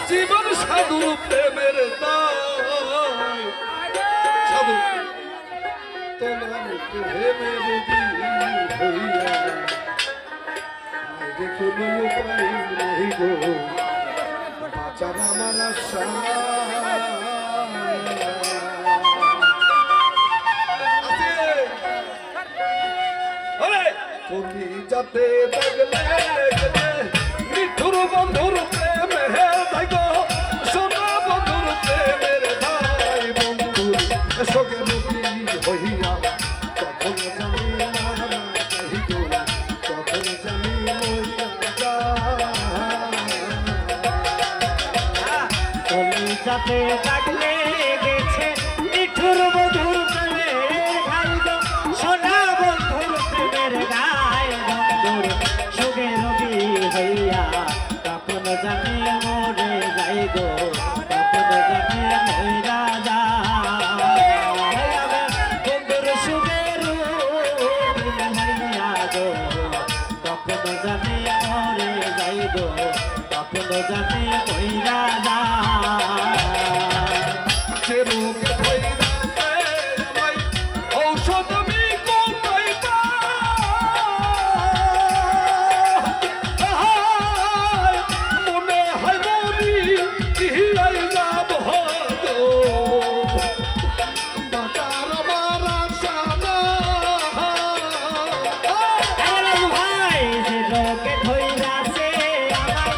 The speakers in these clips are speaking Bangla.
জীবন সাধু প্রেমের দায় সাধু তোমরা প্রেমের হইয়া দেখুন উপায় নেই গো বাঁচার আমার আশা তুমি যাতে দেখলে মিঠুর বন্ধুর প্রেমে ভাই গো সোনা বন্ধুর প্রেমের ভাই বন্ধুর সঙ্গে নদী হইয়া তখন জানি মারা যাই গো তখন জানি মইয়া তুমি যাতে দেখলে গেছে মিঠুর বন্ধুর প্রেমের ভাই গো সোনা বন্ধুর প্রেমের গায় বন্ধুর সুখে রবি হইয়া তখন জানি মরে যাই গো তখন জানি মইরা যায় বন্ধুর সুখে রবি হইয়া গো তখন জানি মরে যাই গো তখন জানি মইরা যায় সে রোগে ধইরা আমায় ঔষধ আমি কোথায় পাই মনে হয় মরি ইহাই যাব হতো বাঁচার আমার আশা ভাই যে লোকে ধইরাছে আমার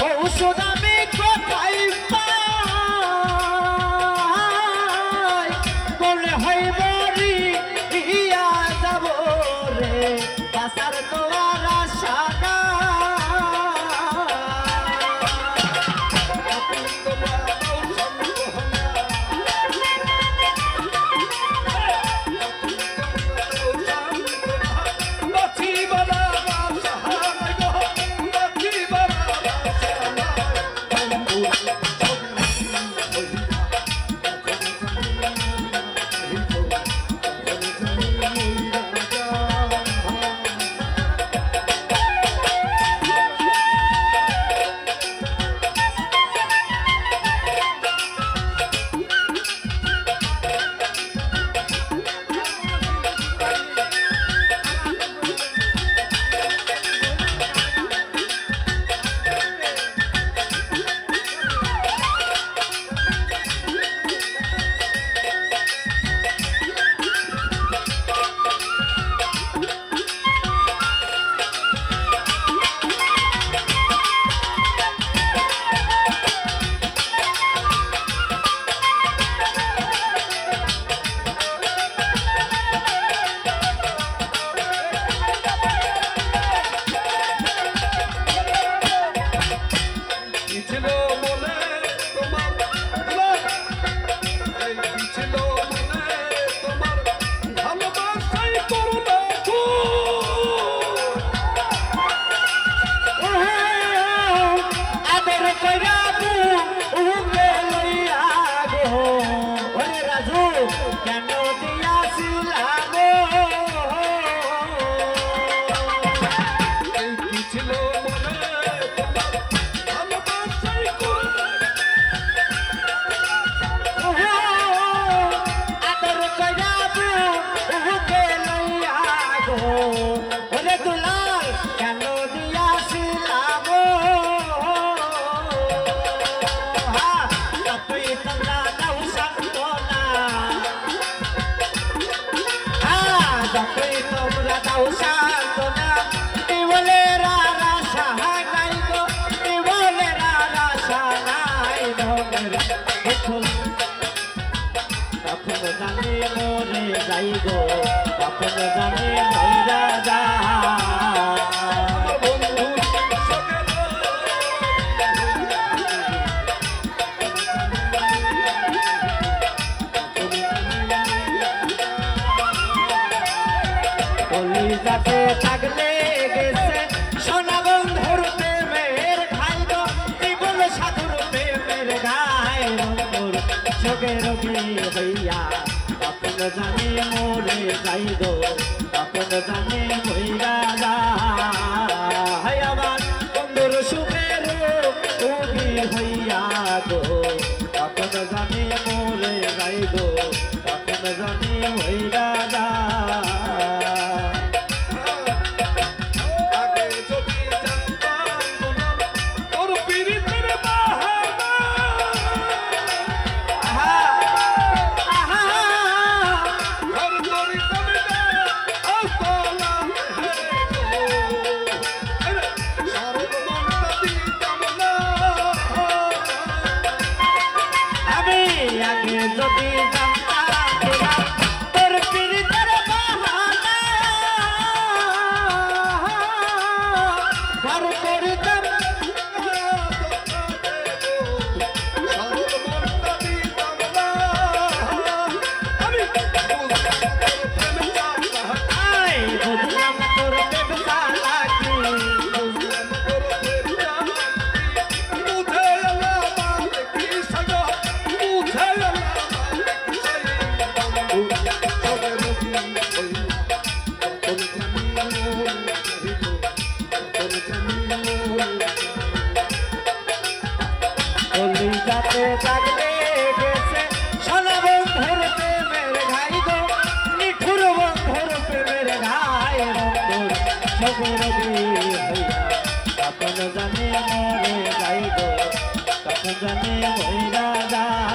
ঔষধ আমি কোথায় পাই বলে হয় মরি ইয়া যাব রে বাসার তোমার আশা ছিল মনে তোমার ছিল মনে তোমার ভালোবাসাই করুণা আদর কইরাবু উগে লইয়া গো ওরে রাজু কেন দিয়াছিলাম এই ছিল মনে তোমার ভালোবাসাই করুণা আদর কইরাবু উগে লইয়া গো ওরে দুলাল কেন দিয়াছিলাম তুই তোমরা দাও সান্তনা তুই তোমরা দাও সান্তনা বলে রারা সাহাই নাই গো বলে রারা সাহাই ধনের এখন তখন জানি মরে যাই গো তখন জানি মইরা যায় বন্ধু সঙ্গে কলিজাতে থাকলে গেছে সোনা বন্ধুর প্রেমের ঘাই গো জীবন সাধুর প্রেমের গায় বন্ধুর চোখে রবি হইয়া তখন জানি মরে যাই গো তখন জানি মইরা যায় আমার বন্ধুর সুখের উগি করিতাম আই বুঝলাম তোর ব্যবসা লাগি কলিজাতে দাগ লেগেছে সোনা বন্ধুর প্রেমের ঘাই গো নিঠুর বন্ধুর প্রেমের ঘাই বন্ধুর সবের হইয়া আপন জানে মরে যাই গো তখন জানে মইরা যায়